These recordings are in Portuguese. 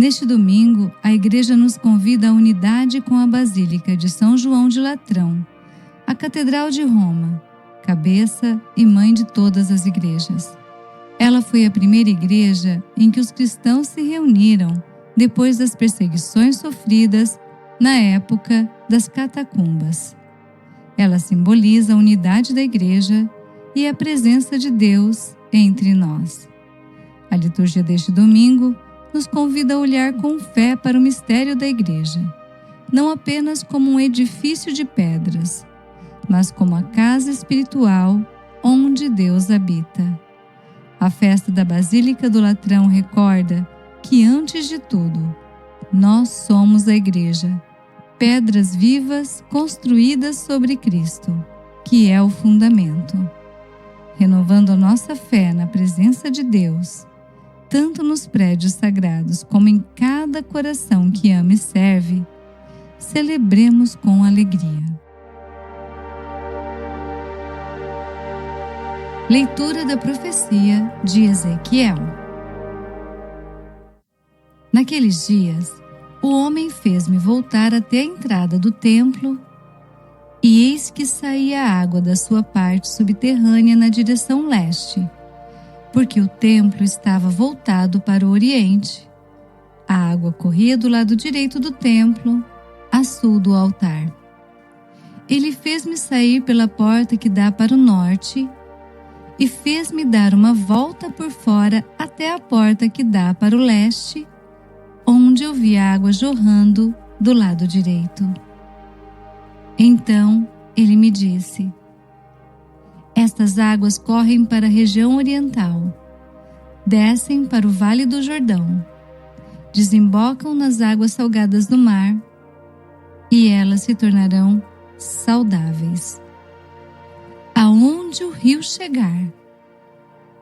Neste domingo, a Igreja nos convida à unidade com a Basílica de São João de Latrão, a Catedral de Roma, cabeça e mãe de todas as igrejas. Ela foi a primeira igreja em que os cristãos se reuniram depois das perseguições sofridas na época das catacumbas. Ela simboliza a unidade da Igreja e a presença de Deus entre nós. A liturgia deste domingo nos convida a olhar com fé para o mistério da Igreja, não apenas como um edifício de pedras, mas como a casa espiritual onde Deus habita. A festa da Basílica do Latrão recorda que, antes de tudo, nós somos a Igreja, pedras vivas construídas sobre Cristo, que é o fundamento. Renovando a nossa fé na presença de Deus, tanto nos prédios sagrados como em cada coração que ama e serve, celebremos com alegria. Leitura da profecia de Ezequiel. Naqueles dias, o homem fez-me voltar até a entrada do templo, e eis que saía água da sua parte subterrânea na direção leste, porque o templo estava voltado para o oriente. A água corria do lado direito do templo, a sul do altar. Ele fez-me sair pela porta que dá para o norte e fez-me dar uma volta por fora até a porta que dá para o leste, onde eu vi a água jorrando do lado direito. Então ele me disse: estas águas correm para a região oriental, descem para o Vale do Jordão, desembocam nas águas salgadas do mar, e elas se tornarão saudáveis. Aonde o rio chegar,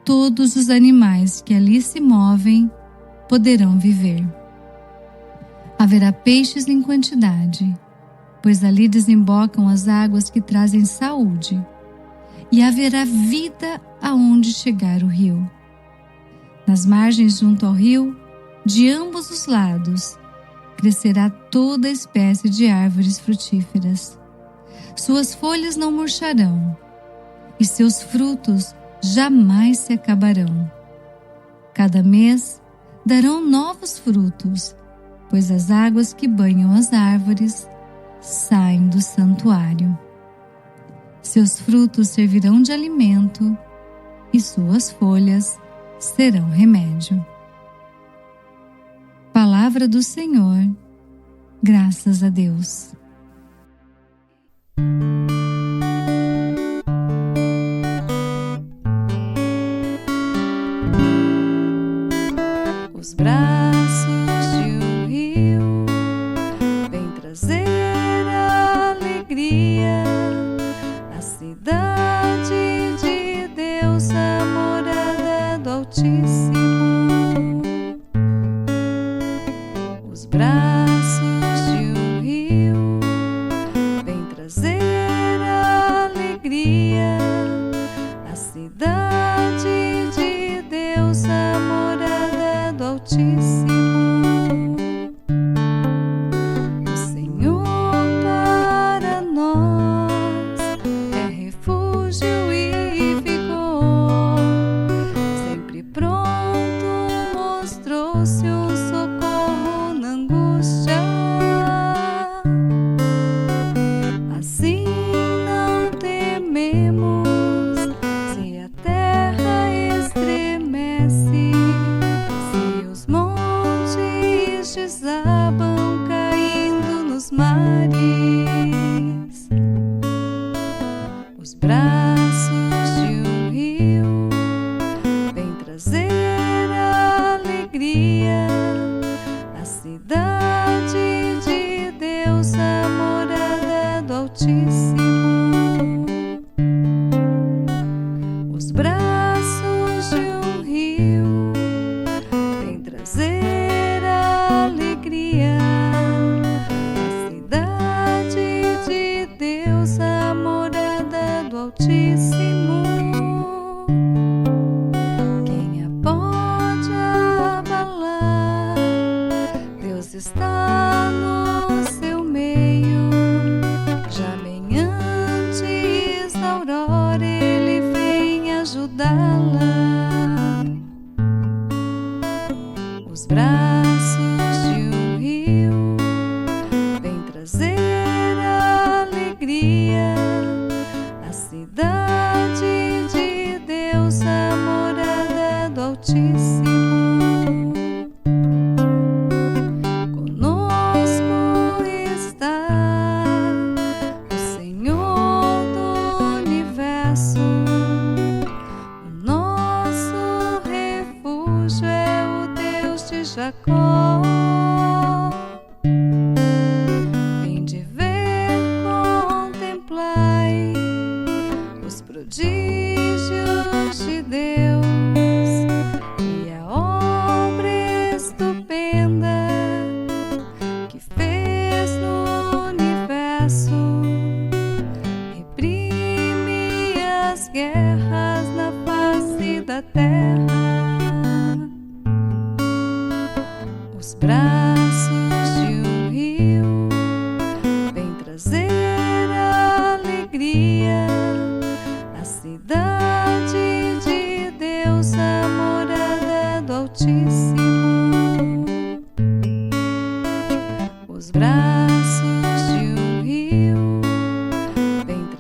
todos os animais que ali se movem poderão viver. Haverá peixes em quantidade, pois ali desembocam as águas que trazem saúde, e haverá vida aonde chegar o rio. Nas margens junto ao rio, de ambos os lados, crescerá toda espécie de árvores frutíferas. Suas folhas não murcharão, e seus frutos jamais se acabarão. Cada mês darão novos frutos, pois as águas que banham as árvores saem do santuário. Seus frutos servirão de alimento e suas folhas serão remédio. Palavra do Senhor, graças a Deus. Os braços de um rio vêm trazer alegria. A cidade de Deus, a morada do Altíssimo. Os braços de um rio vêm trazer alegria. A cidade de Deus, a morada do Altíssimo. O Senhor para nós é refúgio e vigor, sempre pronto mostrou-se um socorro na angústia. Assim não tememos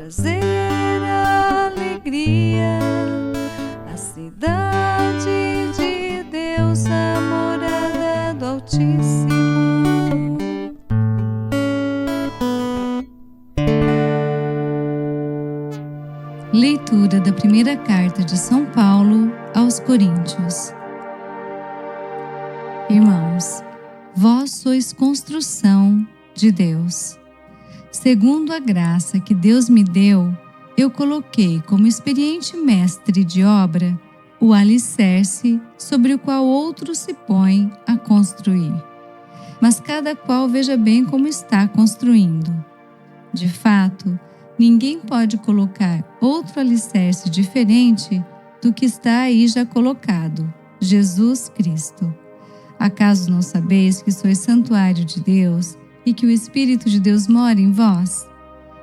trazer alegria à cidade de Deus, a morada do Altíssimo. Leitura da primeira carta de São Paulo aos Coríntios. Irmãos, vós sois construção de Deus. Segundo a graça que Deus me deu, eu coloquei como experiente mestre de obra o alicerce sobre o qual outros se põem a construir. Mas cada qual veja bem como está construindo. De fato, ninguém pode colocar outro alicerce diferente do que está aí já colocado, Jesus Cristo. Acaso não sabeis que sois santuário de Deus e que o Espírito de Deus mora em vós?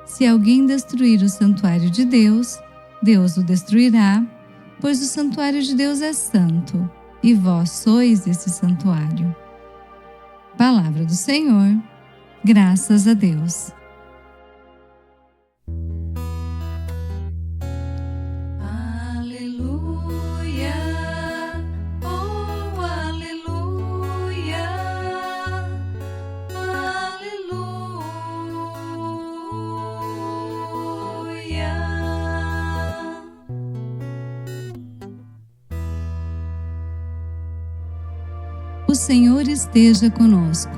Se alguém destruir o santuário de Deus, Deus o destruirá, pois o santuário de Deus é santo, e vós sois esse santuário. Palavra do Senhor, graças a Deus. O Senhor esteja conosco.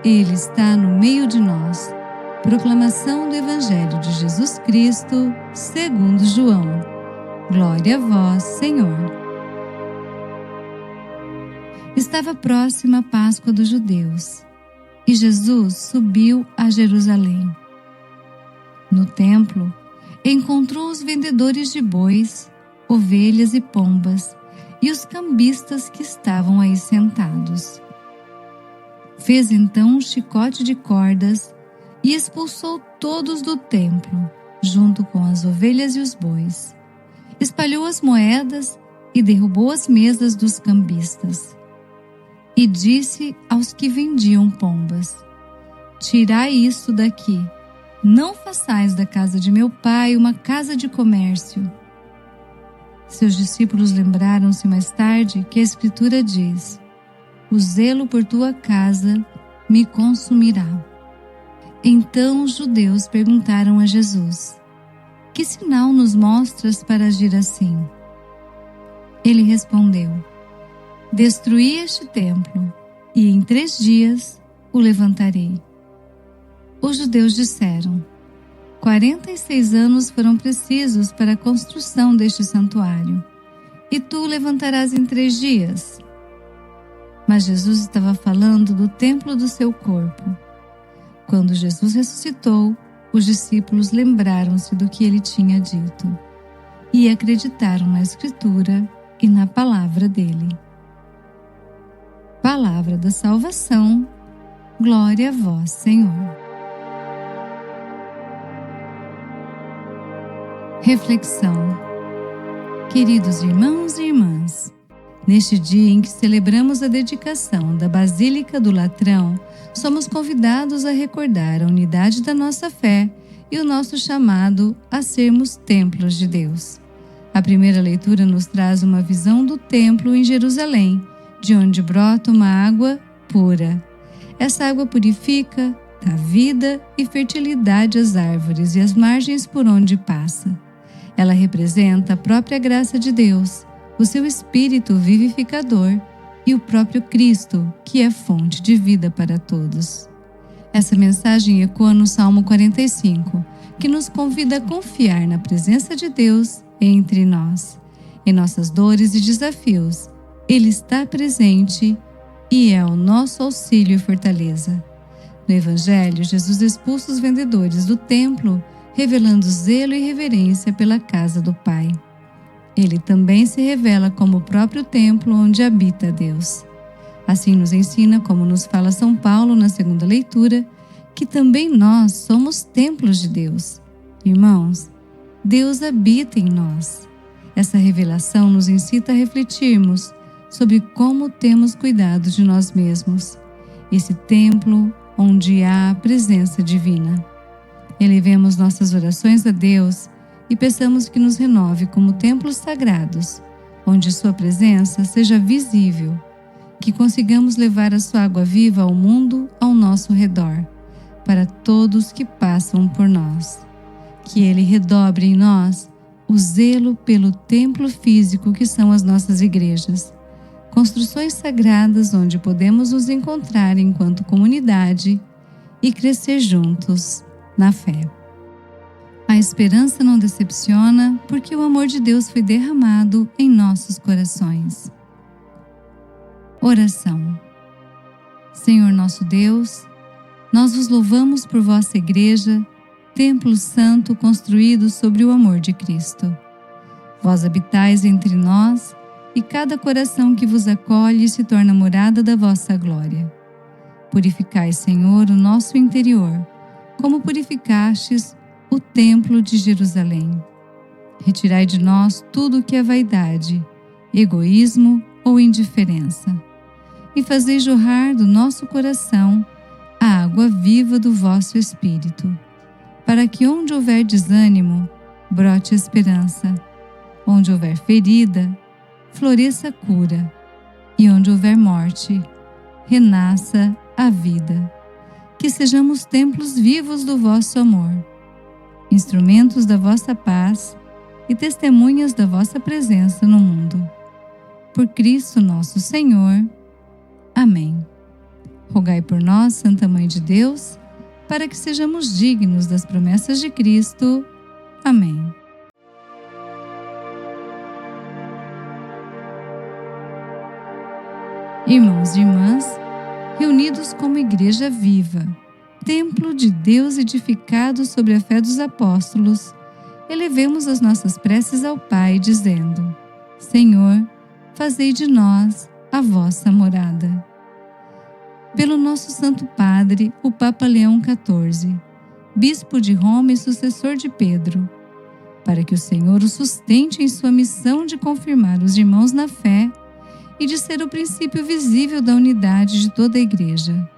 Ele está no meio de nós. Proclamação do Evangelho de Jesus Cristo, segundo João. Glória a vós, Senhor. Estava próxima a Páscoa dos judeus, e Jesus subiu a Jerusalém. No templo, encontrou os vendedores de bois, ovelhas e pombas, e os cambistas que estavam aí sentados. Fez então um chicote de cordas e expulsou todos do templo, junto com as ovelhas e os bois. Espalhou as moedas e derrubou as mesas dos cambistas. E disse aos que vendiam pombas: tirai isto daqui, não façais da casa de meu pai uma casa de comércio. Seus discípulos lembraram-se mais tarde que a Escritura diz: o zelo por tua casa me consumirá. Então os judeus perguntaram a Jesus: que sinal nos mostras para agir assim? Ele respondeu: destruí este templo, e em 3 dias o levantarei. Os judeus disseram: 46 anos foram precisos para a construção deste santuário, e tu o levantarás em 3 dias. Mas Jesus estava falando do templo do seu corpo. Quando Jesus ressuscitou, os discípulos lembraram-se do que ele tinha dito, e acreditaram na Escritura e na palavra dele. Palavra da salvação, glória a vós, Senhor. Reflexão. Queridos irmãos e irmãs, neste dia em que celebramos a dedicação da Basílica do Latrão, somos convidados a recordar a unidade da nossa fé e o nosso chamado a sermos templos de Deus. A primeira leitura nos traz uma visão do templo em Jerusalém, de onde brota uma água pura. Essa água purifica, dá vida e fertilidade às árvores e às margens por onde passa. Ela representa a própria graça de Deus, o seu Espírito vivificador e o próprio Cristo, que é fonte de vida para todos. Essa mensagem ecoa no Salmo 45, que nos convida a confiar na presença de Deus entre nós. Em nossas dores e desafios, Ele está presente e é o nosso auxílio e fortaleza. No Evangelho, Jesus expulsa os vendedores do templo, revelando zelo e reverência pela casa do Pai. Ele também se revela como o próprio templo onde habita Deus. Assim nos ensina, como nos fala São Paulo na segunda leitura, que também nós somos templos de Deus. Irmãos, Deus habita em nós. Essa revelação nos incita a refletirmos sobre como temos cuidado de nós mesmos, esse templo onde há a presença divina. Elevemos nossas orações a Deus e peçamos que nos renove como templos sagrados, onde Sua presença seja visível, que consigamos levar a Sua água viva ao mundo ao nosso redor, para todos que passam por nós. Que Ele redobre em nós o zelo pelo templo físico que são as nossas igrejas, construções sagradas onde podemos nos encontrar enquanto comunidade e crescer juntos na fé. A esperança não decepciona, porque o amor de Deus foi derramado em nossos corações. Oração. Senhor nosso Deus, nós vos louvamos por vossa igreja, templo santo construído sobre o amor de Cristo. Vós habitais entre nós, e cada coração que vos acolhe se torna morada da vossa glória. Purificai, Senhor, o nosso interior, como purificastes o templo de Jerusalém. Retirai de nós tudo o que é vaidade, egoísmo ou indiferença, e fazei jorrar do nosso coração a água viva do vosso Espírito, para que onde houver desânimo, brote esperança, onde houver ferida, floresça cura, e onde houver morte, renasça a vida. Que sejamos templos vivos do vosso amor, instrumentos da vossa paz e testemunhas da vossa presença no mundo. Por Cristo nosso Senhor. Amém. Rogai por nós, Santa Mãe de Deus, para que sejamos dignos das promessas de Cristo. Amém. Irmãos e irmãs, reunidos como igreja viva, templo de Deus edificado sobre a fé dos apóstolos, elevemos as nossas preces ao Pai, dizendo: Senhor, fazei de nós a vossa morada. Pelo nosso Santo Padre, o Papa Leão XIV, Bispo de Roma e sucessor de Pedro, para que o Senhor o sustente em sua missão de confirmar os irmãos na fé e de ser o princípio visível da unidade de toda a Igreja.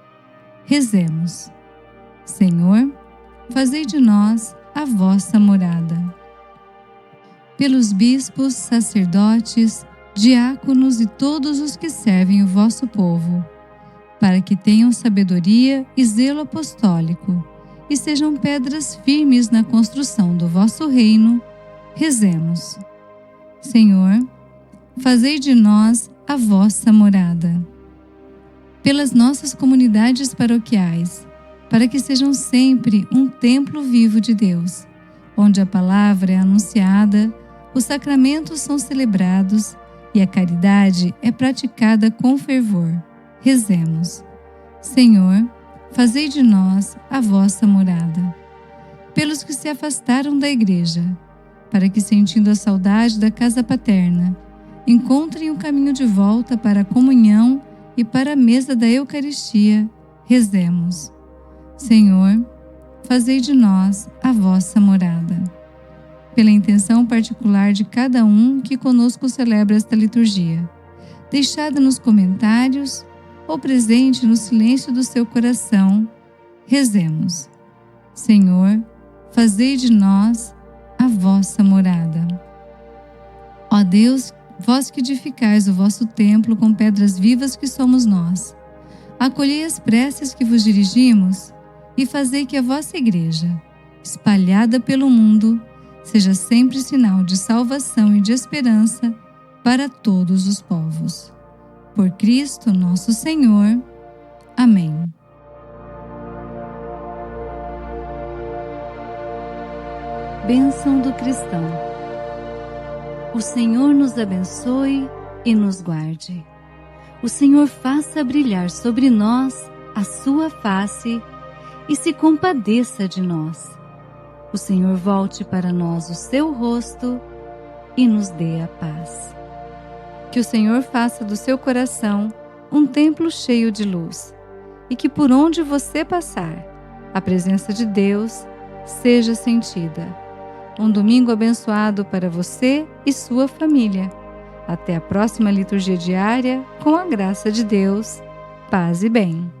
Rezemos. Senhor, fazei de nós a vossa morada. Pelos bispos, sacerdotes, diáconos e todos os que servem o vosso povo, para que tenham sabedoria e zelo apostólico e sejam pedras firmes na construção do vosso reino, rezemos. Senhor, fazei de nós a vossa morada. Pelas nossas comunidades paroquiais, para que sejam sempre um templo vivo de Deus, onde a palavra é anunciada, os sacramentos são celebrados e a caridade é praticada com fervor. Rezemos. Senhor, fazei de nós a vossa morada. Pelos que se afastaram da Igreja, para que, sentindo a saudade da casa paterna, encontrem o caminho de volta para a comunhão e para a mesa da Eucaristia, rezemos. Senhor, fazei de nós a vossa morada. Pela intenção particular de cada um que conosco celebra esta liturgia, deixada nos comentários ou presente no silêncio do seu coração, rezemos. Senhor, fazei de nós a vossa morada. Ó Deus, vós que edificais o vosso templo com pedras vivas que somos nós, acolhei as preces que vos dirigimos e fazei que a vossa Igreja, espalhada pelo mundo, seja sempre sinal de salvação e de esperança para todos os povos. Por Cristo nosso Senhor. Amém. Bênção do cristão. O Senhor nos abençoe e nos guarde. O Senhor faça brilhar sobre nós a sua face e se compadeça de nós. O Senhor volte para nós o seu rosto e nos dê a paz. Que o Senhor faça do seu coração um templo cheio de luz e que por onde você passar, a presença de Deus seja sentida. Um domingo abençoado para você e sua família. Até a próxima liturgia diária, com a graça de Deus. Paz e bem.